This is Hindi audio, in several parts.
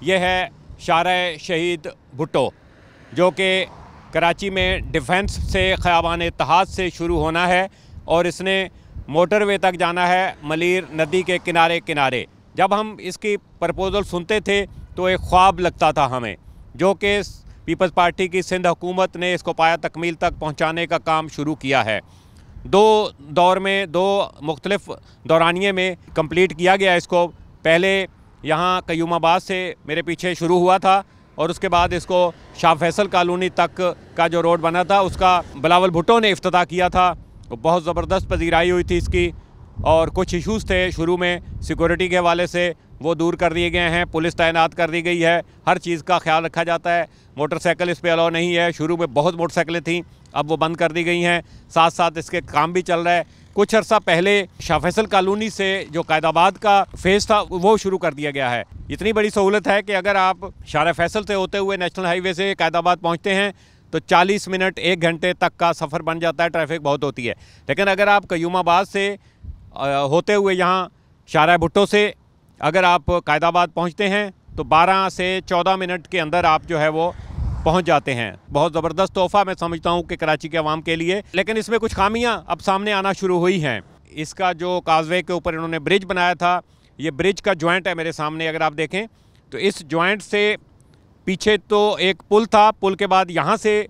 ये है शाहराह शहीद भुट्टो, जो कि कराची में डिफेंस से ख़याबान इत्तेहाद से शुरू होना है और इसने मोटरवे तक जाना है मलीर नदी के किनारे किनारे। जब हम इसकी प्रपोज़ल सुनते थे तो एक ख्वाब लगता था हमें, जो कि पीपल्स पार्टी की सिंध हुकूमत ने इसको पाया तकमील तक पहुंचाने का काम शुरू किया है। दो दौर में, दो मुख्तलिफ दौरानिए में कंप्लीट किया गया इसको। पहले यहाँ कयूमाबाद से मेरे पीछे शुरू हुआ था और उसके बाद इसको शाह फैसल कॉलोनी तक का जो रोड बना था उसका बिलावल भुट्टो ने इफ्तिताह किया था। बहुत ज़बरदस्त पजीराई हुई थी इसकी और कुछ इश्यूज़ थे शुरू में सिक्योरिटी के हवाले से, वो दूर कर दिए गए हैं। पुलिस तैनात कर दी गई है, हर चीज़ का ख्याल रखा जाता है। मोटरसाइकिल इस पर अलाउ नहीं है। शुरू में बहुत मोटरसाइकिलें थीं, अब वो बंद कर दी गई हैं। साथ साथ इसके काम भी चल रहा है। कुछ अर्सा पहले शाह फैसल कॉलोनी से जो कायदाबाद का फेज़ था वो शुरू कर दिया गया है। इतनी बड़ी सहूलत है कि अगर आप शाह फैसल से होते हुए नेशनल हाईवे से कायदाबाद पहुँचते हैं तो 40 मिनट 1 घंटे तक का सफ़र बन जाता है, ट्रैफिक बहुत होती है। लेकिन अगर आप कयूमाबाद से होते हुए यहाँ शाहराह भुट्टो से अगर आप कायदाबाद पहुँचते हैं तो 12 से 14 मिनट के अंदर आप जो है वो पहुंच जाते हैं। बहुत ज़बरदस्त तोहफ़ा मैं समझता हूं कि कराची के अवाम के लिए। लेकिन इसमें कुछ खामियां अब सामने आना शुरू हुई हैं। इसका जो काजवे के ऊपर इन्होंने ब्रिज बनाया था, ये ब्रिज का जॉइंट है मेरे सामने, अगर आप देखें तो इस जॉइंट से पीछे तो एक पुल था, पुल के बाद यहाँ से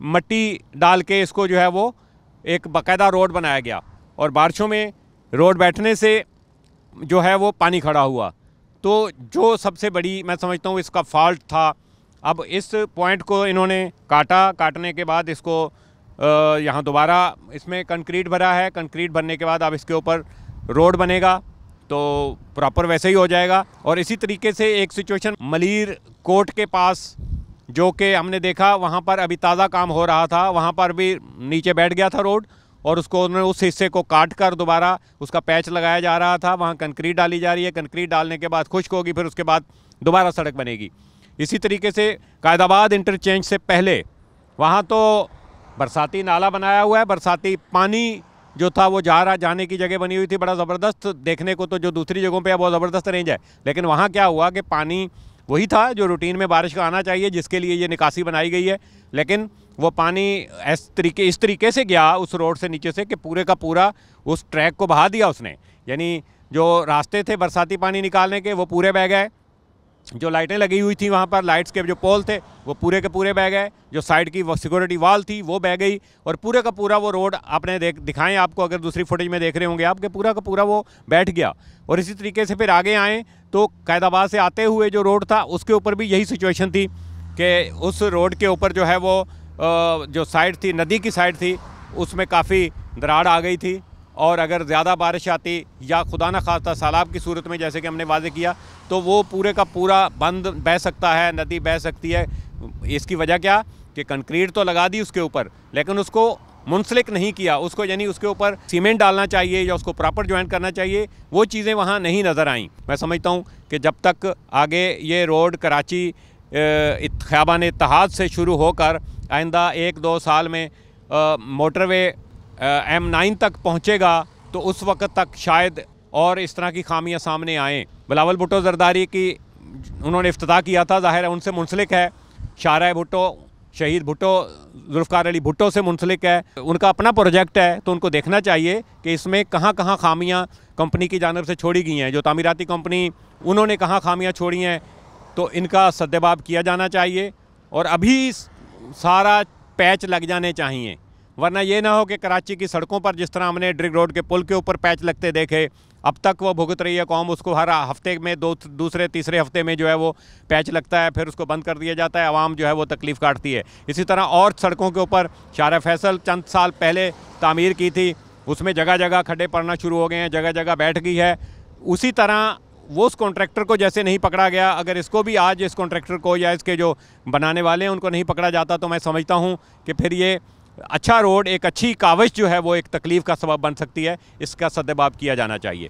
मट्टी डाल के इसको जो है वो एक बाकायदा रोड बनाया गया और बारिशों में रोड बैठने से जो है वो पानी खड़ा हुआ। तो जो सबसे बड़ी मैं समझता हूँ इसका फॉल्ट था। अब इस पॉइंट को इन्होंने काटने के बाद इसको यहाँ दोबारा इसमें कंक्रीट भरा है। कंक्रीट भरने के बाद अब इसके ऊपर रोड बनेगा तो प्रॉपर वैसे ही हो जाएगा। और इसी तरीके से एक सिचुएशन मलीर कोर्ट के पास जो कि हमने देखा, वहाँ पर अभी ताज़ा काम हो रहा था, वहाँ पर भी नीचे बैठ गया था रोड और उसको उन्होंने उस हिस्से को काट कर दोबारा उसका पैच लगाया जा रहा था। वहाँ कंक्रीट डाली जा रही है। कंक्रीट डालने के बाद खुश्क होगी, फिर उसके बाद दोबारा सड़क बनेगी। इसी तरीके से कायदाबाद इंटरचेंज से पहले वहाँ तो बरसाती नाला बनाया हुआ है। बरसाती पानी जो था वो जाने की जगह बनी हुई थी, बड़ा ज़बरदस्त देखने को। तो जो दूसरी जगहों पे है बहुत ज़बरदस्त रेंज है। लेकिन वहाँ क्या हुआ कि पानी वही था जो रूटीन में बारिश का आना चाहिए, जिसके लिए ये निकासी बनाई गई है। लेकिन वो पानी इस तरीके से गया उस रोड से नीचे से कि पूरे का पूरा उस ट्रैक को बहा दिया उसने। यानी जो रास्ते थे बरसाती पानी निकालने के वो पूरे बह गए। जो लाइटें लगी हुई थी वहाँ पर, लाइट्स के जो पोल थे वो पूरे के पूरे बह गए। जो साइड की वो सिक्योरिटी वाल थी वो बह गई और पूरे का पूरा वो रोड आपने दिखाएं आपको, अगर दूसरी फुटेज में देख रहे होंगे आपके, पूरा का पूरा वो बैठ गया। और इसी तरीके से फिर आगे आएँ तो कायदाबाद से आते हुए जो रोड था उसके ऊपर भी यही सिचुएशन थी कि उस रोड के ऊपर जो है वो जो साइड थी, नदी की साइड थी, उसमें काफ़ी दरार आ गई थी। और अगर ज़्यादा बारिश आती या खुदा न खास्ता सैलाब की सूरत में, जैसे कि हमने वाज़े किया, तो वो पूरे का पूरा बंद बह सकता है, नदी बह सकती है। इसकी वजह क्या कि कंक्रीट तो लगा दी उसके ऊपर, लेकिन उसको मुंसलिक नहीं किया उसको, यानी उसके ऊपर सीमेंट डालना चाहिए या उसको प्रॉपर ज्वाइन करना चाहिए, वो चीज़ें वहाँ नहीं नज़र आईं। मैं समझता हूँ कि जब तक आगे ये रोड कराची ख़याबान इत्तेहाद से शुरू होकर आइंदा 1-2 साल में मोटरवे M9 तक पहुँचेगा तो उस वक़्त तक शायद और इस तरह की खामियां सामने आएँ। बिलावल भुट्टो ज़रदारी की उन्होंने इफ्तिताह किया था, ज़ाहिर है उनसे मुंसलिक है। शाहराह भुट्टो, शहीद भुट्टो जुल्फ़िकार अली भुट्टो से मुंसलिक है। उनका अपना प्रोजेक्ट है तो उनको देखना चाहिए कि इसमें कहाँ कहाँ खामियां कंपनी की जानिब से छोड़ी गई हैं। जो तामीराती कंपनी उन्होंने कहाँ खामियां छोड़ी हैं, तो इनका सद्देबाब किया जाना चाहिए और अभी सारा पैच लग जाने चाहिए। वरना ये ना हो कि कराची की सड़कों पर जिस तरह हमने ड्रिग रोड के पुल के ऊपर पैच लगते देखे, अब तक वो भुगत रही है कौम, उसको हर हफ्ते में दूसरे तीसरे हफ्ते में जो है वो पैच लगता है, फिर उसको बंद कर दिया जाता है, आवाम जो है वो तकलीफ़ काटती है। इसी तरह और सड़कों के ऊपर शाहराह फैसल चंद साल पहले तामीर की थी, उसमें जगह जगह खड्डे पड़ना शुरू हो गए हैं, जगह जगह बैठ गई है। उसी तरह वो उस कॉन्ट्रैक्टर को जैसे नहीं पकड़ा गया, अगर इसको भी आज इस कॉन्ट्रैक्टर को या इसके जो बनाने वाले हैं उनको नहीं पकड़ा जाता, तो मैं समझता हूँ कि फिर ये अच्छा रोड, एक अच्छी काविश जो है वो एक तकलीफ़ का सबब बन सकती है। इसका सद्देबाब किया जाना चाहिए।